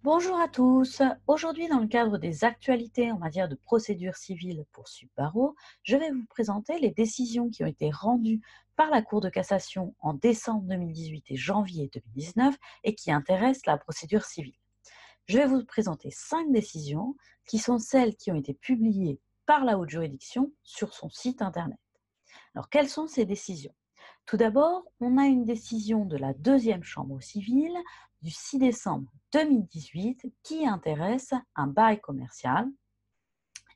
Bonjour à tous. Aujourd'hui, dans le cadre des actualités en matière de procédure civile pour Subbaro, je vais vous présenter les décisions qui ont été rendues par la Cour de cassation en décembre 2018 et janvier 2019 et qui intéressent la procédure civile. Je vais vous présenter 5 décisions qui sont celles qui ont été publiées par la haute juridiction sur son site internet. Alors, quelles sont ces décisions? Tout d'abord, on a une décision de la deuxième chambre civile du 6 décembre 2018 qui intéresse un bail commercial.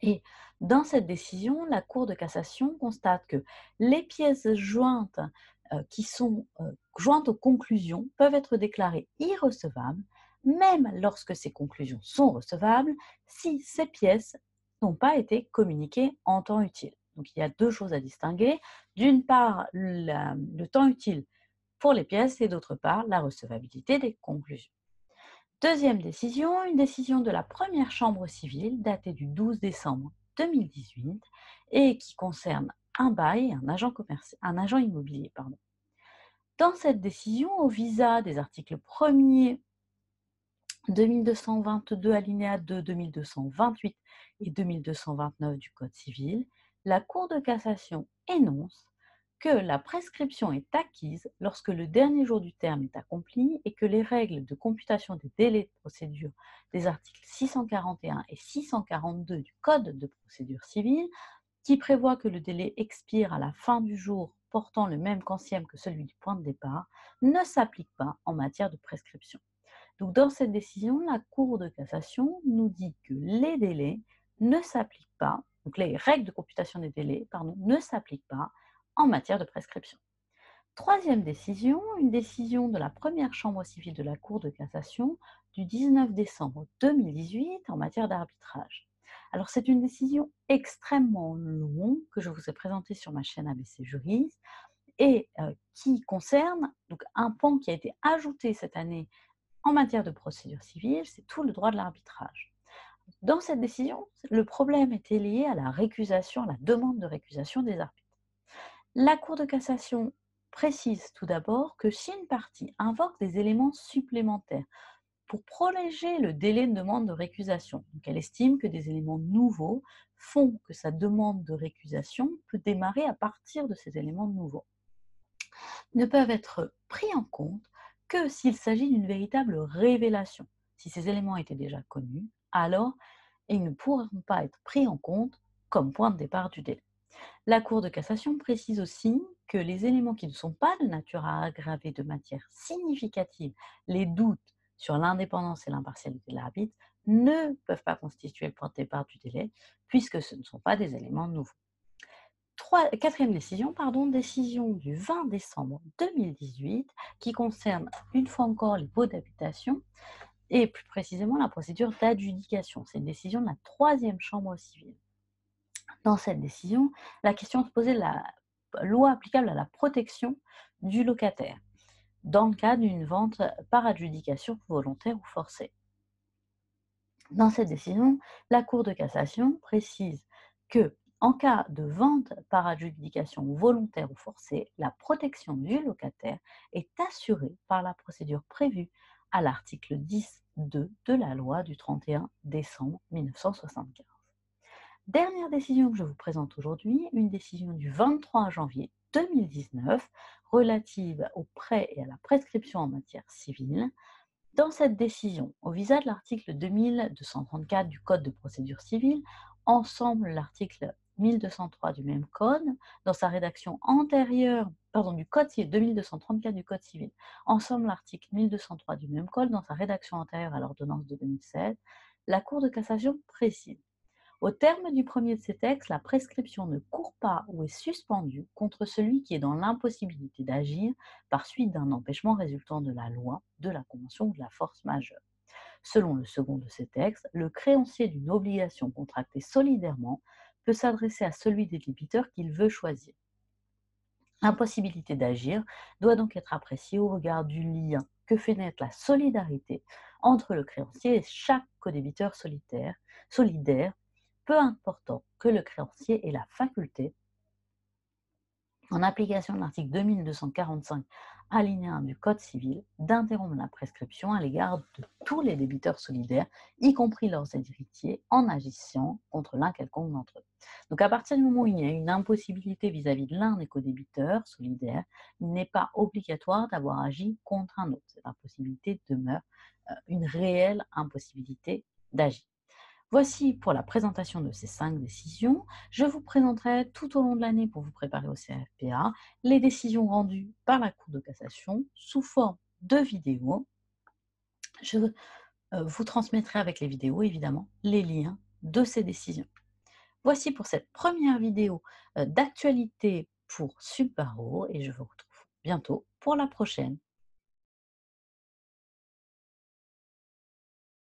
Et dans cette décision, la Cour de cassation constate que les pièces jointes qui sont jointes aux conclusions peuvent être déclarées irrecevables, même lorsque ces conclusions sont recevables, si ces pièces n'ont pas été communiquées en temps utile. Donc il y a deux choses à distinguer. D'une part, le temps utile pour les pièces et d'autre part, la recevabilité des conclusions. Deuxième décision, une décision de la première chambre civile datée du 12 décembre 2018 et qui concerne un bail, un agent immobilier. Dans cette décision, au visa des articles 1er, 2222 alinéa 2, 2228 et 2229 du Code civil, la Cour de cassation énonce que la prescription est acquise lorsque le dernier jour du terme est accompli et que les règles de computation des délais de procédure des articles 641 et 642 du Code de procédure civile, qui prévoient que le délai expire à la fin du jour portant le même quantième que celui du point de départ, ne s'appliquent pas en matière de prescription. Donc, dans cette décision, la Cour de cassation nous dit que les délais ne s'appliquent pas, donc les règles de computation des délais, ne s'appliquent pas en matière de prescription. Troisième décision, une décision de la première chambre civile de la Cour de cassation du 19 décembre 2018 en matière d'arbitrage. Alors, c'est une décision extrêmement longue que je vous ai présentée sur ma chaîne ABC Juriste et qui concerne donc, un pan qui a été ajouté cette année en matière de procédure civile, c'est tout le droit de l'arbitrage. Dans cette décision, le problème était lié à la récusation, à la demande de récusation des arbitres. La Cour de cassation précise tout d'abord que si une partie invoque des éléments supplémentaires pour prolonger le délai de demande de récusation, donc elle estime que des éléments nouveaux font que sa demande de récusation peut démarrer à partir de ces éléments nouveaux, ne peuvent être pris en compte que s'il s'agit d'une véritable révélation. Si ces éléments étaient déjà connus, alors ils ne pourront pas être pris en compte comme point de départ du délai. La Cour de cassation précise aussi que les éléments qui ne sont pas de nature à aggraver de manière significative les doutes sur l'indépendance et l'impartialité de l'arbitre ne peuvent pas constituer le point de départ du délai, puisque ce ne sont pas des éléments nouveaux. Quatrième décision, décision du 20 décembre 2018 qui concerne une fois encore les baux d'habitation et plus précisément la procédure d'adjudication. C'est une décision de la troisième chambre civile. Dans cette décision, la question se posait de la loi applicable à la protection du locataire dans le cas d'une vente par adjudication volontaire ou forcée. Dans cette décision, la Cour de cassation précise que, en cas de vente par adjudication volontaire ou forcée, la protection du locataire est assurée par la procédure prévue à l'article 10.2 de la loi du 31 décembre 1975. Dernière décision que je vous présente aujourd'hui, une décision du 23 janvier 2019 relative aux prêts et à la prescription en matière civile. Dans cette décision, au visa de l'article 2234 du Code de procédure civile, ensemble l'article 1203 du même Code, dans sa rédaction antérieure, du Code civil, 2234 du Code civil, ensemble l'article 1203 du même Code, dans sa rédaction antérieure à l'ordonnance de 2016, la Cour de cassation précise: au terme du premier de ces textes, la prescription ne court pas ou est suspendue contre celui qui est dans l'impossibilité d'agir par suite d'un empêchement résultant de la loi, de la convention ou de la force majeure. Selon le second de ces textes, le créancier d'une obligation contractée solidairement peut s'adresser à celui des débiteurs qu'il veut choisir. L'impossibilité d'agir doit donc être appréciée au regard du lien que fait naître la solidarité entre le créancier et chaque codébiteur solidaire, peu important que le créancier ait la faculté en application de l'article 2245 alinéa 1 du Code civil, d'interrompre la prescription à l'égard de tous les débiteurs solidaires, y compris leurs héritiers, en agissant contre l'un quelconque d'entre eux. Donc à partir du moment où il y a une impossibilité vis-à-vis de l'un des codébiteurs solidaires, il n'est pas obligatoire d'avoir agi contre un autre. Cette impossibilité demeure une réelle impossibilité d'agir. Voici pour la présentation de ces 5 décisions. Je vous présenterai tout au long de l'année, pour vous préparer au CRFPA, les décisions rendues par la Cour de cassation sous forme de vidéos. Je vous transmettrai avec les vidéos, évidemment, les liens de ces décisions. Voici pour cette première vidéo d'actualité pour Subparo, et je vous retrouve bientôt pour la prochaine.